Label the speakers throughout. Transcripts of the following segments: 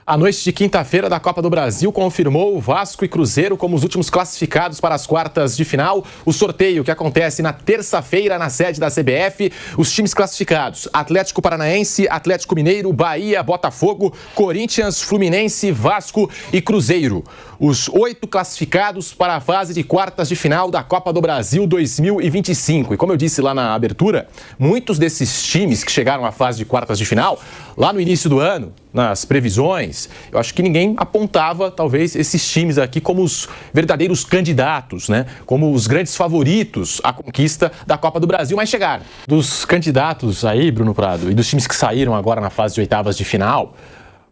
Speaker 1: A noite de quinta-feira da Copa do Brasil confirmou o Vasco e Cruzeiro como os últimos classificados para as quartas de final. O sorteio que acontece na terça-feira na sede da CBF. Os times classificados: Atlético Paranaense, Atlético Mineiro, Bahia, Botafogo, Corinthians, Fluminense, Vasco e Cruzeiro. Os 8 classificados para a fase de quartas de final da Copa do Brasil 2025. E como eu disse lá na abertura, muitos desses times que chegaram à fase de quartas de final, lá no início do ano, nas previsões, eu acho que ninguém apontava, talvez, esses times aqui como os verdadeiros candidatos, né? Como os grandes favoritos à conquista da Copa do Brasil, mas chegaram. Dos candidatos aí, Bruno Prado, e dos times que saíram agora na fase de oitavas de final,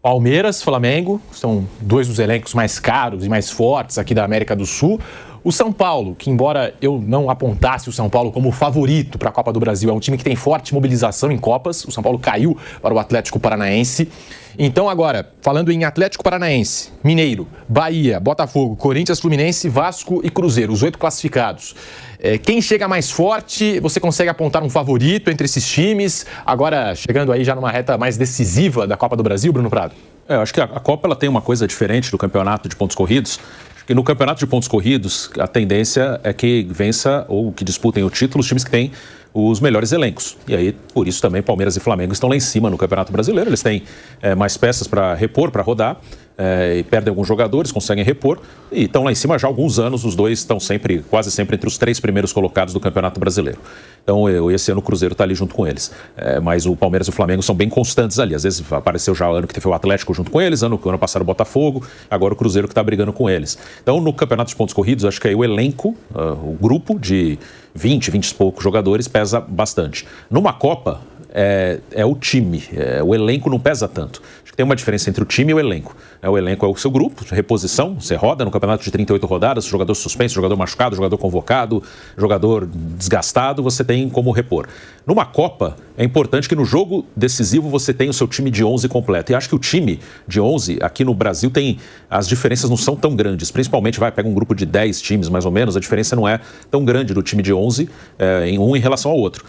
Speaker 1: Palmeiras, Flamengo, são 2 dos elencos mais caros e mais fortes aqui da América do Sul. O São Paulo, que embora eu não apontasse o São Paulo como favorito para a Copa do Brasil, é um time que tem forte mobilização em Copas. O São Paulo caiu para o Atlético Paranaense. Então agora, falando em Atlético Paranaense, Mineiro, Bahia, Botafogo, Corinthians, Fluminense, Vasco e Cruzeiro, os 8 classificados. Quem chega mais forte, você consegue apontar um favorito entre esses times? Agora, chegando aí já numa reta mais decisiva da Copa do Brasil, Bruno Prado?
Speaker 2: Eu acho que a Copa ela tem uma coisa diferente do campeonato de pontos corridos. Que no campeonato de pontos corridos, a tendência é que vença ou que disputem o título os times que têm os melhores elencos. E aí, por isso também, Palmeiras e Flamengo estão lá em cima no Campeonato Brasileiro. Eles têm mais peças para repor, para rodar, e perdem alguns jogadores, conseguem repor. E estão lá em cima já há alguns anos. Os dois estão sempre, quase sempre, entre os 3 primeiros colocados do Campeonato Brasileiro. Então, esse ano o Cruzeiro está ali junto com eles. Mas o Palmeiras e o Flamengo são bem constantes ali. Às vezes apareceu já o ano que teve o Atlético junto com eles, ano passado o Botafogo, agora o Cruzeiro que está brigando com eles. Então, no Campeonato de Pontos Corridos, acho que aí o elenco, o grupo de 20 e poucos jogadores pesa bastante. Numa Copa, é o time, o elenco não pesa tanto. Acho que tem uma diferença entre o time e o elenco. O elenco é o seu grupo de reposição, você roda no campeonato de 38 rodadas, jogador suspenso, jogador machucado, jogador convocado, jogador desgastado, você tem como repor. Numa Copa, é importante que no jogo decisivo você tenha o seu time de 11 completo. E acho que o time de 11 aqui no Brasil as diferenças não são tão grandes. Principalmente, pega um grupo de 10 times mais ou menos, a diferença não é tão grande do time de 11 em relação ao outro.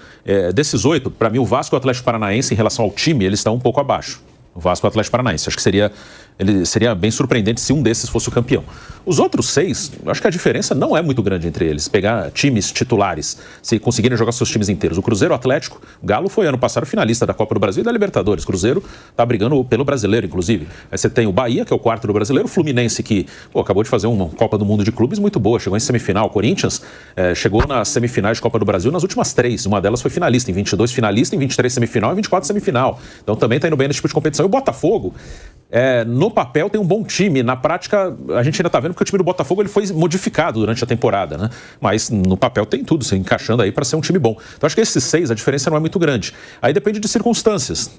Speaker 2: Desses 8, para mim o Vasco e o Atlético Paranaense em relação ao time, eles estão um pouco abaixo. O Vasco e o Atlético Paranaense. Acho que seria bem surpreendente se um desses fosse o campeão. Os outros 6, acho que a diferença não é muito grande entre eles. Pegar times titulares, se conseguirem jogar seus times inteiros. O Cruzeiro, o Atlético, o Galo foi ano passado finalista da Copa do Brasil e da Libertadores. O Cruzeiro está brigando pelo brasileiro, inclusive. Aí você tem o Bahia, que é o 4º do brasileiro. O Fluminense, que acabou de fazer uma Copa do Mundo de Clubes muito boa. Chegou em semifinal. O Corinthians chegou nas semifinais de Copa do Brasil nas últimas 3. Uma delas foi finalista. Em 22 finalista, em 23 semifinal e 24 semifinal. Então também está indo bem nesse tipo de competição. E o Botafogo, no papel, tem um bom time. Na prática, a gente ainda está vendo que o time do Botafogo ele foi modificado durante a temporada, né? Mas no papel tem tudo, se encaixando aí para ser um time bom. Então acho que esses 6, a diferença não é muito grande. Aí depende de circunstâncias.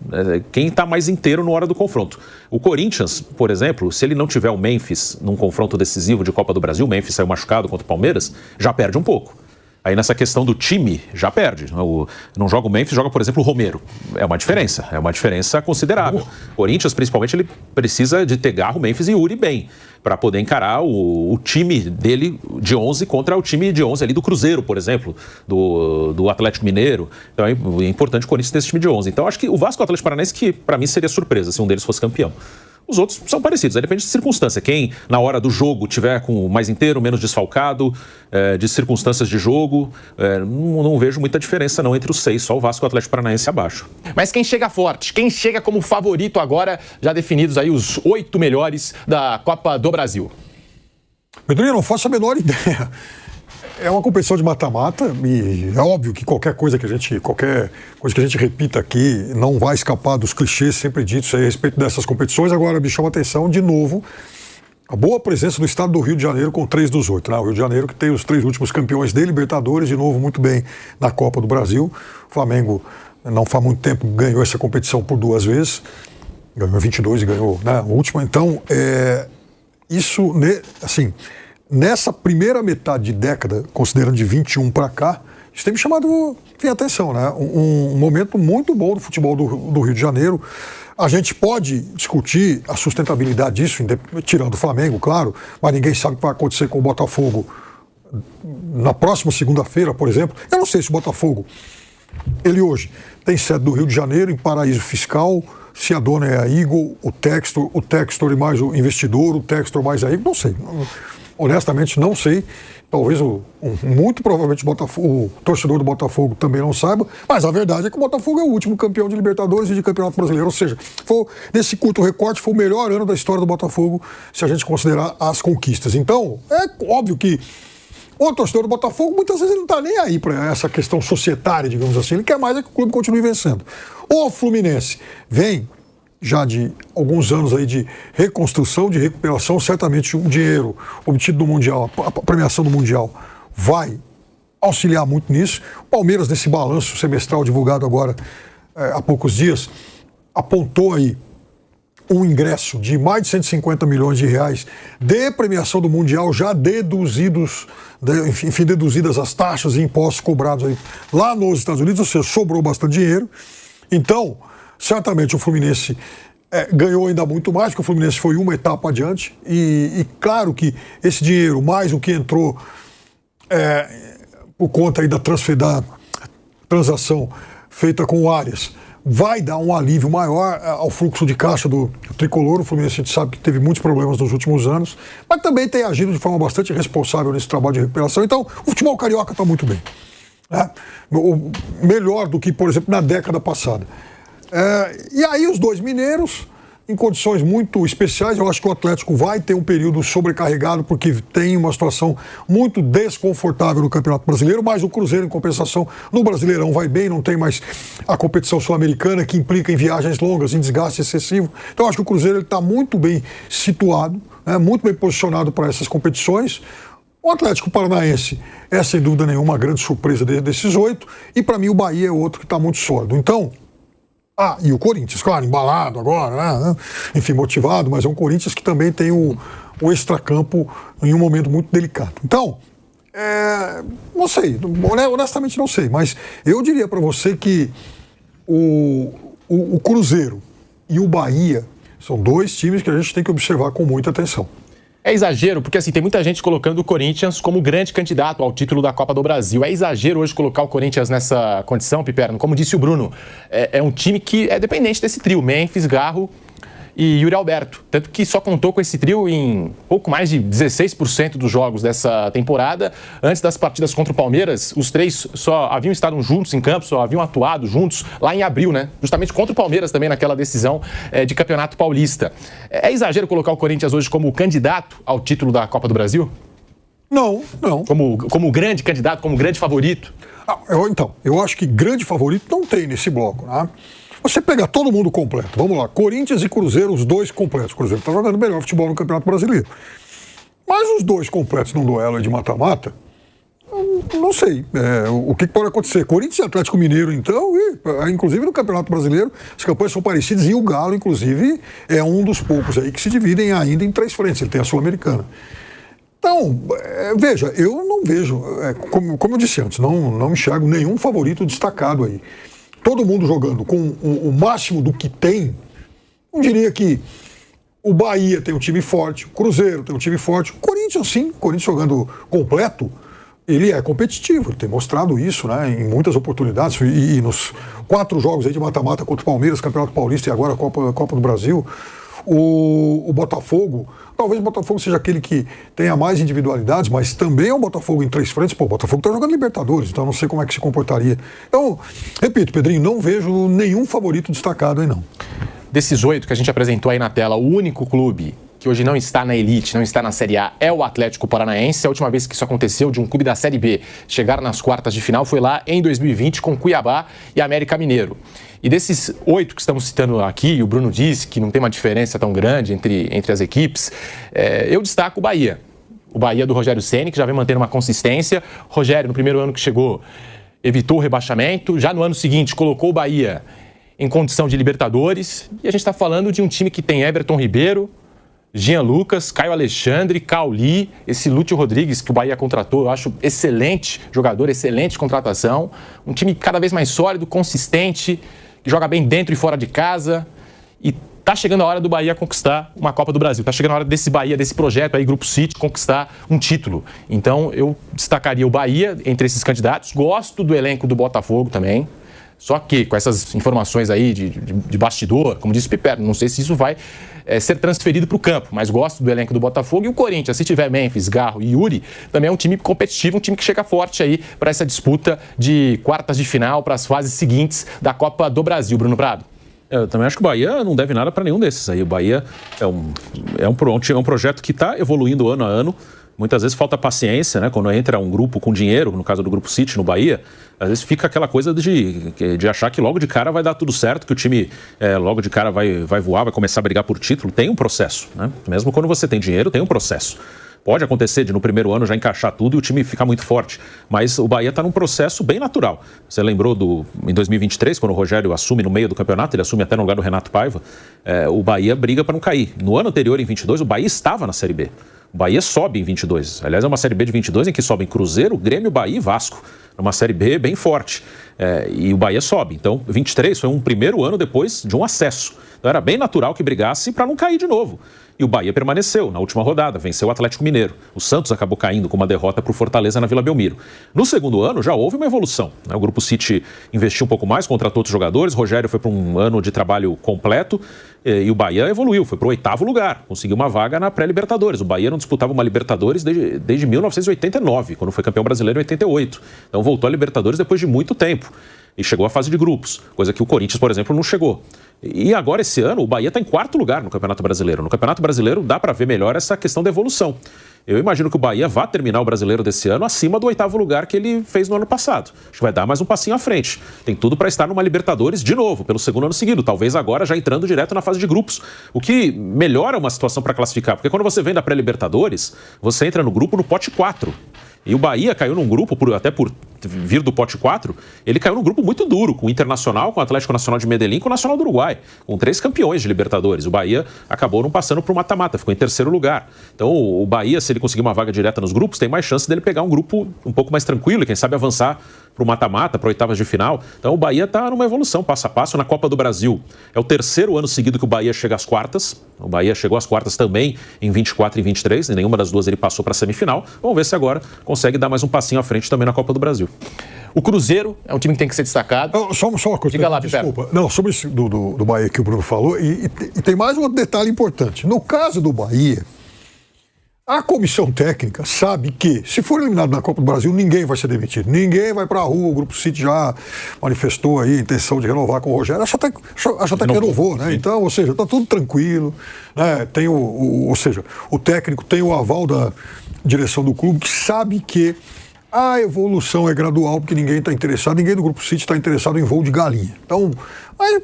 Speaker 2: Quem está mais inteiro na hora do confronto. O Corinthians, por exemplo, se ele não tiver o Memphis num confronto decisivo de Copa do Brasil, o Memphis saiu machucado contra o Palmeiras, já perde um pouco. Aí nessa questão do time, já perde. Não joga o Memphis, joga, por exemplo, o Romero. É uma diferença considerável. O Corinthians, principalmente, ele precisa de ter Garro, Memphis e Yuri bem, para poder encarar o time dele de 11 contra o time de 11 ali do Cruzeiro, por exemplo, do Atlético Mineiro. Então é importante o Corinthians ter esse time de 11. Então acho que o Vasco e o Atlético Paranaense, que para mim seria surpresa se um deles fosse campeão. Os outros são parecidos, aí depende de circunstância. Quem, na hora do jogo, tiver com mais inteiro, menos desfalcado, de circunstâncias de jogo, não vejo muita diferença não entre os 6, só o Vasco e o Atlético Paranaense abaixo.
Speaker 1: Mas quem chega forte, quem chega como favorito agora, já definidos aí os 8 melhores da Copa do Brasil?
Speaker 3: Pedrinho, eu não faço a menor ideia. É uma competição de mata-mata e é óbvio que qualquer coisa que a gente repita aqui não vai escapar dos clichês sempre ditos a respeito dessas competições. Agora me chama a atenção, de novo, a boa presença do estado do Rio de Janeiro com 3 dos 8. Né? O Rio de Janeiro que tem os 3 últimos campeões de Libertadores, de novo, muito bem na Copa do Brasil. O Flamengo, não faz muito tempo, ganhou essa competição por 2 vezes. Ganhou em 22 e ganhou a última. Então, isso, assim... Nessa primeira metade de década, considerando de 21 para cá, isso tem me chamado a atenção, né? Um momento muito bom do futebol do Rio de Janeiro. A gente pode discutir a sustentabilidade disso, tirando o Flamengo, claro, mas ninguém sabe o que vai acontecer com o Botafogo na próxima segunda-feira, por exemplo. Eu não sei se o Botafogo, ele hoje tem sede do Rio de Janeiro, em paraíso fiscal, se a dona é a Eagle, o Textor e mais o investidor, o Textor mais a Eagle, não sei. Honestamente, não sei. Talvez, muito provavelmente, o torcedor do Botafogo também não saiba, mas a verdade é que o Botafogo é o último campeão de Libertadores e de Campeonato Brasileiro. Ou seja, nesse curto recorte, foi o melhor ano da história do Botafogo, se a gente considerar as conquistas. Então, é óbvio que o torcedor do Botafogo, muitas vezes, ele não está nem aí para essa questão societária, digamos assim. Ele quer mais é que o clube continue vencendo. O Fluminense vem já de alguns anos aí de reconstrução, de recuperação, certamente o dinheiro obtido do Mundial, a premiação do Mundial vai auxiliar muito nisso. O Palmeiras, nesse balanço semestral divulgado agora há poucos dias, apontou aí um ingresso de mais de 150 milhões de reais de premiação do Mundial, já deduzidas as taxas e impostos cobrados aí lá nos Estados Unidos, ou seja, sobrou bastante dinheiro. Então, certamente o Fluminense ganhou ainda muito mais, porque o Fluminense foi uma etapa adiante. E claro que esse dinheiro, mais o que entrou por conta aí da transação feita com o Arias, vai dar um alívio maior ao fluxo de caixa do tricolor. O Fluminense, a gente sabe que teve muitos problemas nos últimos anos, mas também tem agido de forma bastante responsável nesse trabalho de recuperação. Então, o futebol carioca está muito bem. Né? Melhor do que, por exemplo, na década passada. E aí os dois mineiros, em condições muito especiais, eu acho que o Atlético vai ter um período sobrecarregado, porque tem uma situação muito desconfortável no Campeonato Brasileiro, mas o Cruzeiro, em compensação, no Brasileirão vai bem, não tem mais a competição sul-americana, que implica em viagens longas, em desgaste excessivo. Então eu acho que o Cruzeiro está muito bem situado, muito bem posicionado para essas competições. O Atlético Paranaense é, sem dúvida nenhuma, uma grande surpresa desses 8, e para mim o Bahia é outro que está muito sólido. Então, e o Corinthians, claro, embalado agora, né? Enfim, motivado, mas é um Corinthians que também tem o extracampo em um momento muito delicado. Então, não sei, honestamente não sei, mas eu diria para você que o Cruzeiro e o Bahia são dois times que a gente tem que observar com muita atenção.
Speaker 1: É exagero, porque assim, tem muita gente colocando o Corinthians como grande candidato ao título da Copa do Brasil. É exagero hoje colocar o Corinthians nessa condição, Piperno? Como disse o Bruno, é um time que é dependente desse trio, Memphis, Garro e Yuri Alberto. Tanto que só contou com esse trio em pouco mais de 16% dos jogos dessa temporada. Antes das partidas contra o Palmeiras, os três só haviam estado juntos em campo, só haviam atuado juntos lá em abril, né? Justamente contra o Palmeiras também naquela decisão de Campeonato Paulista. É exagero colocar o Corinthians hoje como candidato ao título da Copa do Brasil?
Speaker 3: Não.
Speaker 1: Como grande candidato, como grande favorito?
Speaker 3: Eu acho que grande favorito não tem nesse bloco, né? Você pega todo mundo completo, vamos lá, Corinthians e Cruzeiro, os dois completos. O Cruzeiro está jogando melhor futebol no Campeonato Brasileiro. Mas os dois completos num duelo de mata-mata, não sei o que pode acontecer. Corinthians e Atlético Mineiro, então, inclusive no Campeonato Brasileiro, as campanhas são parecidas e o Galo, inclusive, é um dos poucos aí que se dividem ainda em 3 frentes. Ele tem a Sul-Americana. Então, veja, eu não vejo, como eu disse antes, não enxergo nenhum favorito destacado aí. Todo mundo jogando com o máximo do que tem. Não diria que o Bahia tem um time forte, o Cruzeiro tem um time forte, o Corinthians sim, o Corinthians jogando completo, ele é competitivo, ele tem mostrado isso, né, em muitas oportunidades, e nos 4 jogos aí de mata-mata contra o Palmeiras, Campeonato Paulista e agora a Copa do Brasil. O Botafogo, talvez o Botafogo seja aquele que tenha mais individualidades, mas também é um Botafogo em 3 frentes. O Botafogo está jogando Libertadores, então não sei como é que se comportaria. Então, repito, Pedrinho, não vejo nenhum favorito destacado aí, não.
Speaker 1: Desses 8 que a gente apresentou aí na tela, o único clube que hoje não está na elite, não está na Série A, é o Atlético Paranaense. A última vez que isso aconteceu, de um clube da Série B chegar nas quartas de final, foi lá em 2020 com Cuiabá e América Mineiro. E desses 8 que estamos citando aqui, o Bruno disse que não tem uma diferença tão grande entre as equipes, eu destaco o Bahia. O Bahia do Rogério Ceni, que já vem mantendo uma consistência. Rogério, no primeiro ano que chegou, evitou o rebaixamento. Já no ano seguinte, colocou o Bahia em condição de Libertadores. E a gente está falando de um time que tem Everton Ribeiro, Jean Lucas, Caio Alexandre, Cauli, esse Lúcio Rodrigues que o Bahia contratou, eu acho excelente jogador, excelente contratação. Um time cada vez mais sólido, consistente, que joga bem dentro e fora de casa. E tá chegando a hora do Bahia conquistar uma Copa do Brasil. Tá chegando a hora desse Bahia, desse projeto aí, Grupo City, conquistar um título. Então eu destacaria o Bahia entre esses candidatos. Gosto do elenco do Botafogo também. Só que com essas informações aí de bastidor, como disse o Piperno, não sei se isso vai ser transferido para o campo, mas gosto do elenco do Botafogo. E o Corinthians, se tiver Memphis, Garro e Yuri, também é um time competitivo, um time que chega forte aí para essa disputa de quartas de final, para as fases seguintes da Copa do Brasil. Bruno Prado.
Speaker 2: Eu também acho que o Bahia não deve nada para nenhum desses aí. O Bahia é um projeto que está evoluindo ano a ano. Muitas vezes falta paciência, né? Quando entra um grupo com dinheiro, no caso do Grupo City, no Bahia, às vezes fica aquela coisa de achar que logo de cara vai dar tudo certo, que o time logo de cara vai voar, vai começar a brigar por título. Tem um processo, né? Mesmo quando você tem dinheiro, tem um processo. Pode acontecer de no primeiro ano já encaixar tudo e o time ficar muito forte, mas o Bahia está num processo bem natural. Você lembrou em 2023, quando o Rogério assume no meio do campeonato, ele assume até no lugar do Renato Paiva, o Bahia briga para não cair. No ano anterior, em 22, o Bahia estava na Série B. O Bahia sobe em 22. Aliás, é uma Série B de 22 em que sobem Cruzeiro, Grêmio, Bahia e Vasco. É uma Série B bem forte. E o Bahia sobe. Então, 23 foi um primeiro ano depois de um acesso. Então, era bem natural que brigasse para não cair de novo. E o Bahia permaneceu na última rodada, venceu o Atlético Mineiro. O Santos acabou caindo com uma derrota para o Fortaleza na Vila Belmiro. No segundo ano já houve uma evolução, né? O Grupo City investiu um pouco mais, contratou outros jogadores, Rogério foi para um ano de trabalho completo e o Bahia evoluiu, foi para o 8º lugar, conseguiu uma vaga na pré-Libertadores. O Bahia não disputava uma Libertadores desde 1989, quando foi campeão brasileiro em 88. Então voltou à Libertadores depois de muito tempo e chegou à fase de grupos, coisa que o Corinthians, por exemplo, não chegou. E agora, esse ano, o Bahia está em 4º lugar no Campeonato Brasileiro. No Campeonato Brasileiro dá para ver melhor essa questão da evolução. Eu imagino que o Bahia vá terminar o Brasileiro desse ano acima do 8º lugar que ele fez no ano passado. Acho que vai dar mais um passinho à frente. Tem tudo para estar numa Libertadores de novo, pelo segundo ano seguido. Talvez agora já entrando direto na fase de grupos. O que melhora uma situação para classificar. Porque quando você vem da pré-Libertadores, você entra no grupo no pote 4. E o Bahia caiu num grupo, até por vir do pote 4, ele caiu num grupo muito duro, com o Internacional, com o Atlético Nacional de Medellín, com o Nacional do Uruguai, com 3 campeões de Libertadores. O Bahia acabou não passando para o mata-mata, ficou em 3º lugar. Então o Bahia, se ele conseguir uma vaga direta nos grupos, tem mais chance dele pegar um grupo um pouco mais tranquilo e quem sabe avançar para o mata-mata, para oitavas de final. Então o Bahia está numa evolução, passo a passo. Na Copa do Brasil, é o 3º ano seguido que o Bahia chega às quartas. O Bahia chegou às quartas também em 24 e 23, em nenhuma das duas ele passou para a semifinal. Vamos ver se agora consegue dar mais um passinho à frente também na Copa do Brasil.
Speaker 1: O Cruzeiro é um time que tem que ser destacado.
Speaker 3: Só uma coisa.
Speaker 1: Diga lá,
Speaker 3: desculpa.
Speaker 1: Piperno.
Speaker 3: Não, sobre isso do Bahia que o Bruno falou, e tem mais um detalhe importante. No caso do Bahia, a comissão técnica sabe que, se for eliminado na Copa do Brasil, ninguém vai ser demitido. Ninguém vai para a rua. O Grupo City já manifestou aí a intenção de renovar com o Rogério. Acho até que renovou, né? Então, ou seja, está tudo tranquilo. Né? Tem ou seja, o técnico tem o aval da direção do clube, que sabe que a evolução é gradual, porque ninguém está interessado, ninguém do Grupo City está interessado em voo de galinha. Então, vai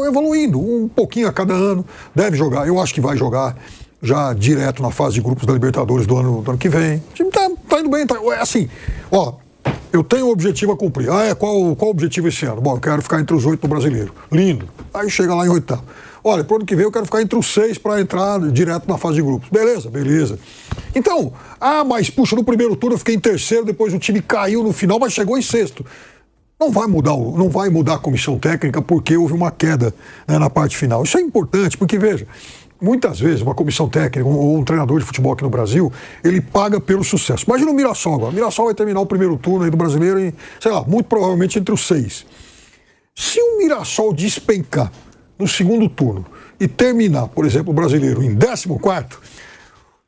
Speaker 3: evoluindo um pouquinho a cada ano. Deve jogar, eu acho que vai jogar já direto na fase de grupos da Libertadores do ano que vem. O time tá indo bem, é assim, ó, eu tenho um objetivo a cumprir. Qual o objetivo esse ano? Bom, eu quero ficar entre os 8 do Brasileiro. Lindo. Aí chega lá em 8º. Olha, pro ano que vem eu quero ficar entre os 6 para entrar direto na fase de grupos. Beleza. Então, mas puxa, no primeiro turno eu fiquei em 3º, depois o time caiu no final, mas chegou em 6º. Não vai mudar a comissão técnica porque houve uma queda, né, na parte final. Isso é importante, porque, veja, muitas vezes uma comissão técnica ou um treinador de futebol aqui no Brasil, ele paga pelo sucesso. Imagina o Mirassol agora. O Mirassol vai terminar o primeiro turno aí do Brasileiro em, sei lá, muito provavelmente entre os 6. Se o Mirassol despencar no segundo turno e terminar, por exemplo, o Brasileiro em 14º,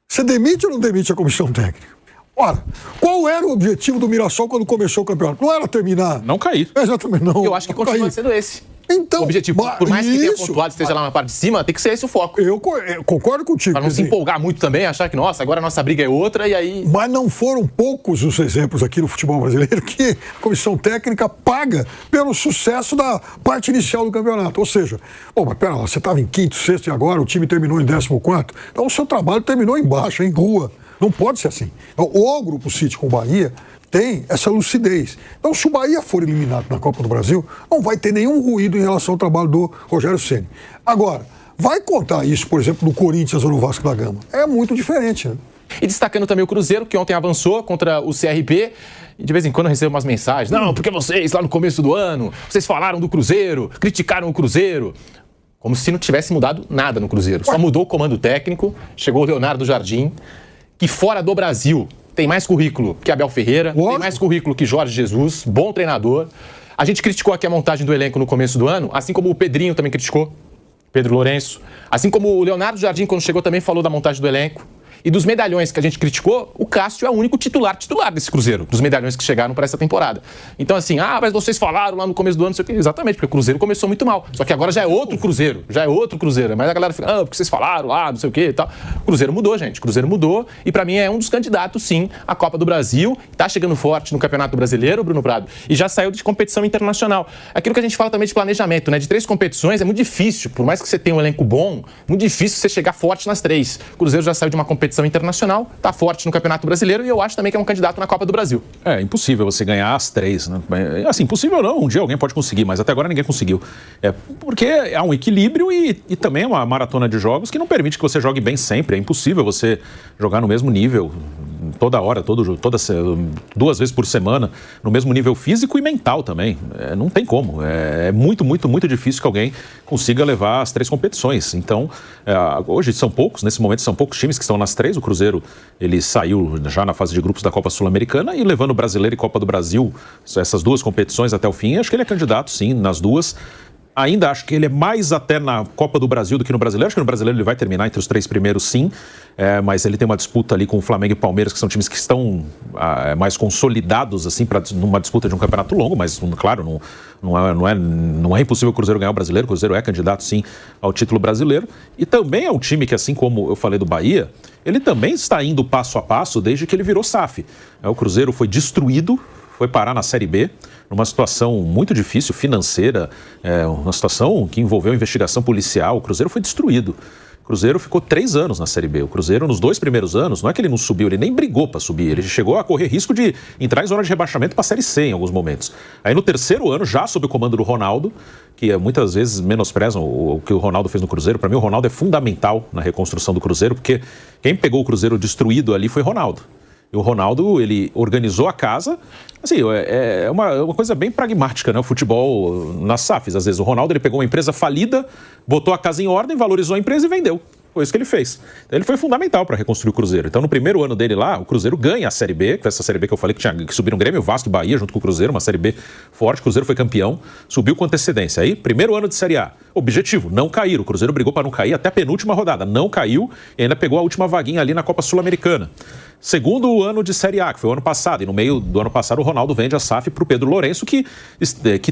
Speaker 3: você demite ou não demite a comissão técnica? Ora, qual era o objetivo do Mirassol quando começou o campeonato? Não era terminar...
Speaker 2: Não cair.
Speaker 3: Exatamente, não.
Speaker 1: Eu acho que continua sendo esse.
Speaker 3: Então,
Speaker 1: o objetivo, por mais que tenha pontuado, esteja lá na parte de cima, tem que ser esse o foco.
Speaker 3: Eu concordo contigo.
Speaker 1: Para não se empolgar muito também, achar que, nossa, agora a nossa briga é outra e aí...
Speaker 3: Mas não foram poucos os exemplos aqui no futebol brasileiro que a comissão técnica paga pelo sucesso da parte inicial do campeonato. Ou seja, mas pera lá, você estava em 5º, 6º e agora o time terminou em 14º. Então o seu trabalho terminou embaixo, em rua. Não pode ser assim. Então, o Grupo City com o Bahia tem essa lucidez. Então, se o Bahia for eliminado na Copa do Brasil, não vai ter nenhum ruído em relação ao trabalho do Rogério Ceni. Agora, vai contar isso, por exemplo, no Corinthians ou no Vasco da Gama? É muito diferente, né?
Speaker 1: E destacando também o Cruzeiro, que ontem avançou contra o CRB. E de vez em quando eu recebo umas mensagens. Não, porque vocês, lá no começo do ano, vocês falaram do Cruzeiro, criticaram o Cruzeiro. Como se não tivesse mudado nada no Cruzeiro. Só mudou o comando técnico, chegou o Leonardo Jardim, que fora do Brasil tem mais currículo que Abel Ferreira, tem mais currículo que Jorge Jesus, bom treinador. A gente criticou aqui a montagem do elenco no começo do ano, assim como o Pedrinho também criticou, Pedro Lourenço. Assim como o Leonardo Jardim, quando chegou, também falou da montagem do elenco. E dos medalhões que a gente criticou, o Cássio é o único titular desse Cruzeiro, dos medalhões que chegaram para essa temporada. Então, assim, mas vocês falaram lá no começo do ano, não sei o quê. Exatamente, porque o Cruzeiro começou muito mal. Só que agora já é outro Cruzeiro, Mas a galera fica, porque vocês falaram lá, não sei o quê e tal. O Cruzeiro mudou, gente. O Cruzeiro mudou e para mim é um dos candidatos, sim, à Copa do Brasil. Tá chegando forte no Campeonato Brasileiro, Bruno Prado, e já saiu de competição internacional. Aquilo que a gente fala também de planejamento, né? De 3 competições é muito difícil, por mais que você tenha um elenco bom, muito difícil você chegar forte nas 3. O Cruzeiro já saiu de uma competição internacional, tá forte no Campeonato Brasileiro e eu acho também que é um candidato na Copa do Brasil.
Speaker 2: É impossível você ganhar as 3, né? Assim, impossível não, um dia alguém pode conseguir, mas até agora ninguém conseguiu. Porque há um equilíbrio e também uma maratona de jogos que não permite que você jogue bem sempre. É impossível você jogar no mesmo nível toda hora, 2 vezes por semana, no mesmo nível físico e mental também. Não tem como. É muito, muito, muito difícil que alguém consiga levar as 3 competições. Então, hoje são poucos, nesse momento são poucos times que estão nas 3. O Cruzeiro, ele saiu já na fase de grupos da Copa Sul-Americana e levando o Brasileiro e Copa do Brasil, essas 2 competições até o fim, acho que ele é candidato, sim, nas 2. Ainda acho que ele é mais até na Copa do Brasil do que no Brasileiro. Acho que no Brasileiro ele vai terminar entre os 3 primeiros, sim. Mas ele tem uma disputa ali com o Flamengo e Palmeiras, que são times que estão mais consolidados, assim, numa disputa de um campeonato longo. Mas, claro, não é impossível o Cruzeiro ganhar o Brasileiro. O Cruzeiro é candidato, sim, ao título brasileiro. E também é um time que, assim como eu falei do Bahia, ele também está indo passo a passo desde que ele virou SAF. O Cruzeiro foi destruído, foi parar na Série B, numa situação muito difícil, financeira, uma situação que envolveu investigação policial. O Cruzeiro foi destruído. O Cruzeiro ficou 3 anos na Série B. O Cruzeiro, nos 2 primeiros anos, não é que ele não subiu, ele nem brigou para subir. Ele chegou a correr risco de entrar em zona de rebaixamento para a Série C em alguns momentos. Aí no 3º ano, já sob o comando do Ronaldo, que muitas vezes menosprezam o que o Ronaldo fez no Cruzeiro. Para mim, o Ronaldo é fundamental na reconstrução do Cruzeiro, porque quem pegou o Cruzeiro destruído ali foi Ronaldo. E o Ronaldo, ele organizou a casa, assim, é uma coisa bem pragmática, né? O futebol nas SAFs. Às vezes o Ronaldo, ele pegou uma empresa falida, botou a casa em ordem, valorizou a empresa e vendeu. Foi isso que ele fez. Então, ele foi fundamental para reconstruir o Cruzeiro. Então, no primeiro ano dele lá, o Cruzeiro ganha a Série B, que foi essa Série B que eu falei que subiram o Grêmio, o Vasco e Bahia junto com o Cruzeiro, uma Série B forte. O Cruzeiro foi campeão, subiu com antecedência. Aí, primeiro ano de Série A. Objetivo, não cair. O Cruzeiro brigou para não cair até a penúltima rodada. Não caiu e ainda pegou a última vaguinha ali na Copa Sul-Americana. Segundo ano de Série A, que foi o ano passado. E no meio do ano passado, o Ronaldo vende a SAF para o Pedro Lourenço, que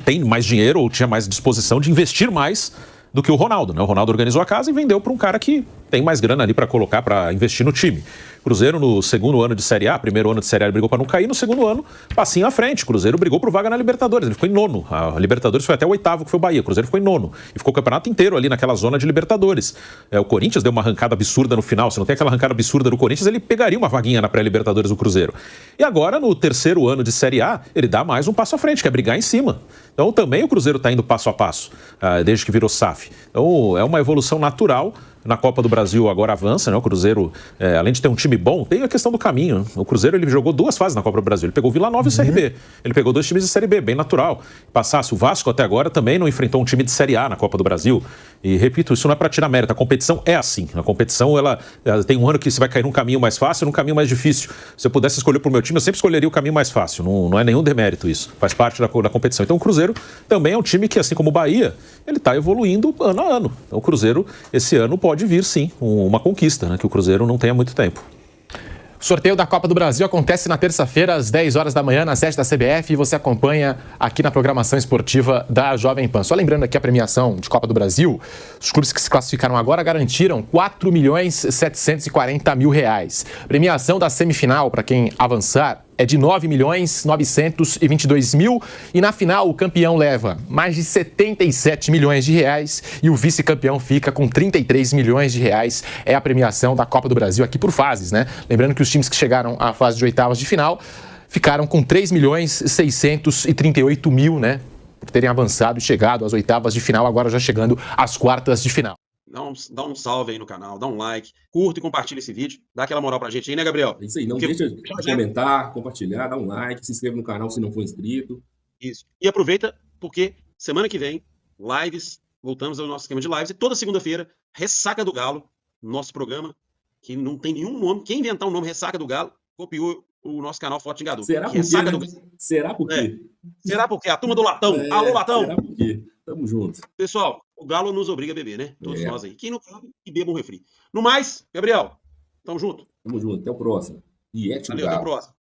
Speaker 2: tem mais dinheiro ou tinha mais disposição de investir mais do que o Ronaldo, né? O Ronaldo organizou a casa e vendeu para um cara que tem mais grana ali para colocar, para investir no time. Cruzeiro no segundo ano de Série A, primeiro ano de Série A ele brigou para não cair, no segundo ano, passinho à frente. Cruzeiro brigou por vaga na Libertadores, ele ficou em 9º. A Libertadores foi até o 8º, que foi o Bahia. O Cruzeiro ficou em 9º e ficou o campeonato inteiro ali naquela zona de Libertadores. O Corinthians deu uma arrancada absurda no final. Se não tem aquela arrancada absurda do Corinthians, ele pegaria uma vaguinha na pré-Libertadores do Cruzeiro. E agora, no 3º ano de Série A, ele dá mais um passo à frente, que é brigar em cima. Então também o Cruzeiro está indo passo a passo, desde que virou SAF. Então é uma evolução natural. Na Copa do Brasil agora avança, né? O Cruzeiro, além de ter um time bom, tem a questão do caminho. O Cruzeiro, ele jogou 2 fases na Copa do Brasil. Ele pegou o Vila Nova e o CRB. Ele pegou 2 times de Série B, bem natural. Passasse o Vasco até agora também não enfrentou um time de Série A na Copa do Brasil. E repito, isso não é para tirar mérito. A competição é assim. A competição, ela tem um ano que você vai cair num caminho mais fácil, num caminho mais difícil. Se eu pudesse escolher pro meu time, eu sempre escolheria o caminho mais fácil. Não é nenhum demérito isso. Faz parte da competição. Então o Cruzeiro também é um time que, assim como o Bahia, ele está evoluindo ano a ano. Então o Cruzeiro, esse ano, pode vir sim uma conquista, né, que o Cruzeiro não tem há muito tempo.
Speaker 1: O sorteio da Copa do Brasil acontece na terça-feira, às 10 horas da manhã, na sede da CBF, e você acompanha aqui na programação esportiva da Jovem Pan. Só lembrando aqui a premiação de Copa do Brasil, os clubes que se classificaram agora garantiram R$4.740.000. Premiação da semifinal, para quem avançar, é de R$9.922.000 e na final o campeão leva mais de R$77 milhões e o vice-campeão fica com R$33 milhões. É a premiação da Copa do Brasil aqui por fases, né? Lembrando que os times que chegaram à fase de oitavas de final ficaram com R$3.638.000, né? Por terem avançado e chegado às oitavas de final, agora já chegando às quartas de final.
Speaker 4: Dá um salve aí no canal, dá um like, curta e compartilha esse vídeo, dá aquela moral pra gente aí, né, Gabriel?
Speaker 5: É isso aí, não deixa de comentar, compartilhar, dá um like, se inscreva no canal se não for inscrito.
Speaker 4: Isso. E aproveita, porque semana que vem, lives, voltamos ao nosso esquema de lives, e toda segunda-feira, Ressaca do Galo, nosso programa, que não tem nenhum nome, quem inventar um nome Ressaca do Galo, copiou o nosso canal Forte Vingador.
Speaker 5: Será
Speaker 4: que
Speaker 5: por
Speaker 4: é Saga
Speaker 5: quê?
Speaker 4: do...
Speaker 5: Né? Será por quê?
Speaker 4: Será por quê? A turma do Latão. Alô, Latão.
Speaker 5: Será por quê? Tamo junto.
Speaker 4: Pessoal, o Galo nos obriga a beber, né? Todos nós aí. Quem não sabe, que beba um refri. No mais, Gabriel, tamo junto.
Speaker 5: Tamo junto. Até o próximo. E
Speaker 4: Valeu, até o próximo.